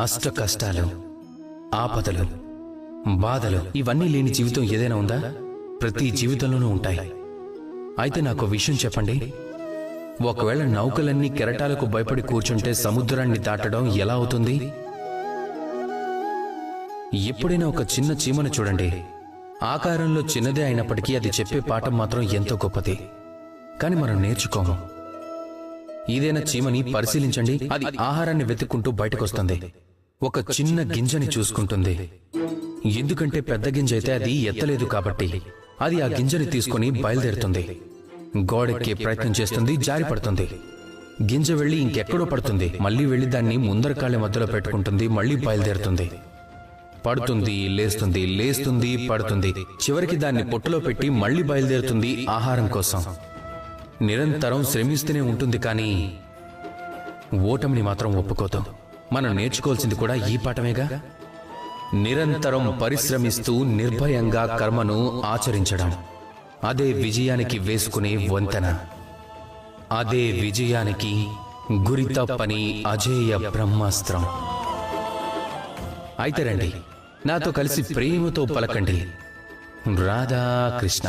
అష్ట కష్టాలు, ఆపదలు, బాధలు ఇవన్నీ లేని జీవితం ఏదైనా ఉందా? ప్రతి జీవితంలోనూ ఉంటాయి. అయితే నాకు విషయం చెప్పండి, ఒకవేళ నౌకలన్నీ కెరటాలకు భయపడి కూర్చుంటే సముద్రాన్ని దాటడం ఎలా అవుతుంది? ఎప్పుడైనా ఒక చిన్న చీమను చూడండి, ఆకారంలో చిన్నదే అయినప్పటికీ అది చెప్పే పాఠం మాత్రం ఎంతో గొప్పది. కానీ మనం నేర్చుకోము. ఏదైనా చీమని పరిశీలించండి, అది ఆహారాన్ని వెతుక్కుంటూ బయటకొస్తుంది. ఒక చిన్న గింజని చూసుకుంటుంది, ఎందుకంటే పెద్ద గింజ అయితే అది ఎత్తలేదు కాబట్టి. అది ఆ గింజని తీసుకుని బయలుదేరుతుంది. గోడెక్కే ప్రయత్నం చేస్తుంది, జారి పడుతుంది. గింజ వెళ్లి ఇంకెక్కడో పడుతుంది, మళ్లీ వెళ్లి దాన్ని ముందర కాళ్ళ మధ్యలో పెట్టుకుంటుంది, మళ్లీ బయలుదేరుతుంది. పడుతుంది, లేస్తుంది, లేస్తుంది, పడుతుంది. చివరికి దాన్ని పొట్టలో పెట్టి మళ్లీ బయలుదేరుతుంది ఆహారం కోసం. నిరంతరం శ్రమిస్తూనే ఉంటుంది, కానీ ఓటమిని మాత్రం ఒప్పుకోదు. మనం నేర్చుకోవాల్సింది కూడా ఈ పాఠమేగా. నిరంతరం పరిశ్రమిస్తూ నిర్భయంగా కర్మను ఆచరించడం, అదే విజయానికి వేసుకునే వంతెన. అదే విజయానికి గురి తప్పని అజేయ బ్రహ్మాస్త్రం. అయితే రండి, నాతో కలిసి ప్రేమతో పలకండి, రాధా కృష్ణ.